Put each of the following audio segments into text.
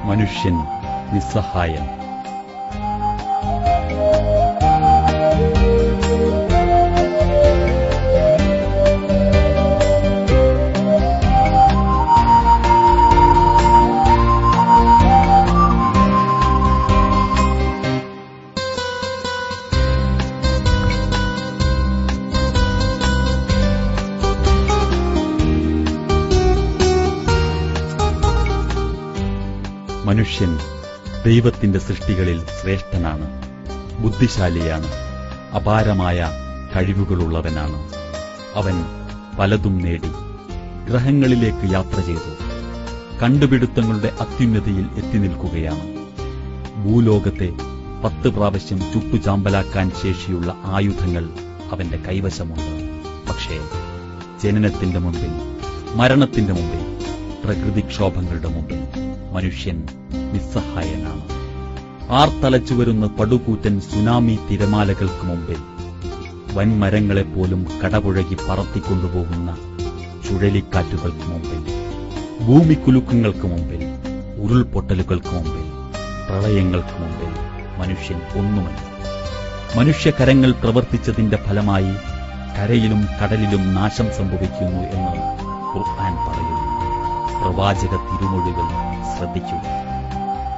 മനുഷ്യൻ നിസ്സഹായൻ. മനുഷ്യൻ ദൈവത്തിന്റെ സൃഷ്ടികളിൽ ശ്രേഷ്ഠനാണ്, ബുദ്ധിശാലിയാണ്, അപാരമായ കഴിവുകളുള്ളവനാണ്. അവൻ പലതും നേടി, ഗ്രഹങ്ങളിലേക്ക് യാത്ര ചെയ്തു, കണ്ടുപിടുത്തങ്ങളുടെ അത്യുന്നതിയിൽ എത്തി നിൽക്കുകയാണ്. ഭൂലോകത്തെ 10 പ്രാവശ്യം ചുട്ടുചാമ്പലാക്കാൻ ശേഷിയുള്ള ആയുധങ്ങൾ അവന്റെ കൈവശമുണ്ട്. പക്ഷേ ജനനത്തിന്റെ മുമ്പിൽ, മരണത്തിന്റെ മുമ്പിൽ, പ്രകൃതിക്ഷോഭങ്ങളുടെ മുമ്പിൽ മനുഷ്യൻ നിസ്സഹായനാണ്. ആർത്തലച്ചുവരുന്ന പടുകൂറ്റൻ സുനാമി തിരമാലകൾക്ക് മുമ്പിൽ, വൻമരങ്ങളെപ്പോലും കടപുഴകി പറത്തിക്കൊണ്ടുപോകുന്ന ചുഴലിക്കാറ്റുകൾക്ക് മുമ്പിൽ, ഭൂമിക്കുലുക്കങ്ങൾക്ക് മുമ്പിൽ, ഉരുൾപൊട്ടലുകൾക്ക് മുമ്പിൽ, പ്രളയങ്ങൾക്ക് മുമ്പിൽ മനുഷ്യൻ ഒന്നുമല്ല. മനുഷ്യകരങ്ങൾ പ്രവർത്തിച്ചതിന്റെ ഫലമായി കരയിലും കടലിലും നാശം സംഭവിക്കുന്നു എന്ന് ഖുർആൻ പറയുന്നു. പ്രവാചക തിരുമൊഴികൾ ശ്രദ്ധിക്കുക.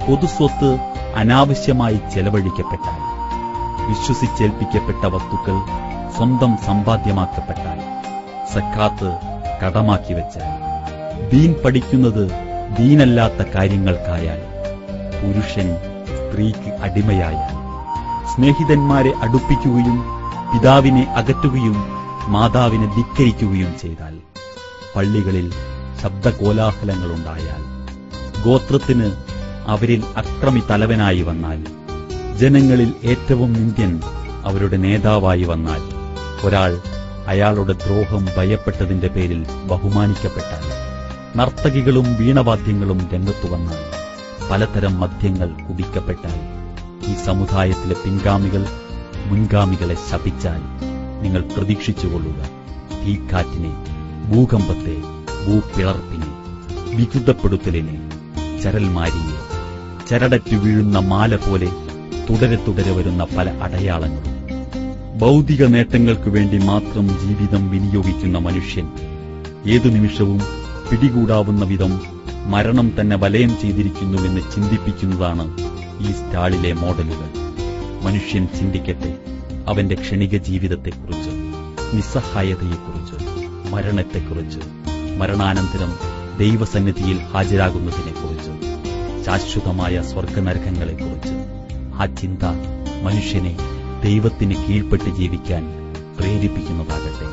പൊതുസ്വത്ത് അനാവശ്യമായി ചെലവഴിക്കപ്പെട്ടാൽ, വിശ്വസിച്ചേൽപ്പിക്കപ്പെട്ട വസ്തുക്കൾ സ്വന്തം സമ്പാദ്യമാക്കപ്പെട്ടാൽ, സക്കാത്ത് കടമാക്കി വെച്ചാൽ, ദീൻ പഠിക്കുന്നത് ദീനല്ലാത്ത കാര്യങ്ങൾക്കായാൽ, പുരുഷൻ സ്ത്രീക്ക് അടിമയായാൽ, സ്നേഹിതന്മാരെ അടുപ്പിക്കുകയും പിതാവിനെ അകറ്റുകയും മാതാവിനെ ധിക്കരിക്കുകയും ചെയ്താൽ, പള്ളികളിൽ ശബ്ദകോലാഹലങ്ങളുണ്ടായാൽ, ഗോത്രത്തിന് അവരിൽ അക്രമി തലവനായി വന്നാൽ, ജനങ്ങളിൽ ഏറ്റവും നിന്ദ്യൻ അവരുടെ നേതാവായി വന്നാൽ, ഒരാൾ അയാളുടെ ദ്രോഹം ഭയപ്പെട്ടതിന്റെ പേരിൽ ബഹുമാനിക്കപ്പെട്ടാൽ, നർത്തകികളും വീണവാദ്യങ്ങളും രംഗത്തു വന്നാൽ, പലതരം മദ്യങ്ങൾ കുടിക്കപ്പെട്ടാൽ, ഈ സമുദായത്തിലെ പിൻഗാമികൾ മുൻഗാമികളെ ശപിച്ചാൽ, നിങ്ങൾ പ്രതീക്ഷിച്ചുകൊള്ളുക തീക്കാറ്റിനെ, ഭൂകമ്പത്തെ, ഭൂപിളർപ്പിനെ, വികൃതപ്പെടുത്തലിനെ, ചരൽമാരിയെ, ചരടറ്റു വീഴുന്ന മാല പോലെ തുടരെ തുടരെ വരുന്ന പല അടയാളങ്ങളും. ഭൗതിക നേട്ടങ്ങൾക്കു വേണ്ടി മാത്രം ജീവിതം വിനിയോഗിക്കുന്ന മനുഷ്യൻ ഏതു നിമിഷവും പിടികൂടാവുന്ന വിധം മരണം തന്നെ വലയം ചെയ്തിരിക്കുന്നുവെന്ന് ചിന്തിപ്പിക്കുന്നതാണ് ഈ സ്റ്റാളിലെ മോഡലുകൾ. മനുഷ്യൻ ചിന്തിക്കട്ടെ അവന്റെ ക്ഷണിക ജീവിതത്തെക്കുറിച്ച്, നിസ്സഹായതയെക്കുറിച്ച്, മരണത്തെക്കുറിച്ച്, മരണാനന്തരം ദൈവസന്നിധിയിൽ ഹാജരാകുന്നതിനെക്കുറിച്ച്, ശാശ്വതമായ സ്വർഗനരകങ്ങളെക്കുറിച്ച്. ആ ചിന്ത മനുഷ്യനെ ദൈവത്തിന് കീഴ്പ്പെട്ട് ജീവിക്കാൻ പ്രേരിപ്പിക്കുന്നതാകട്ടെ.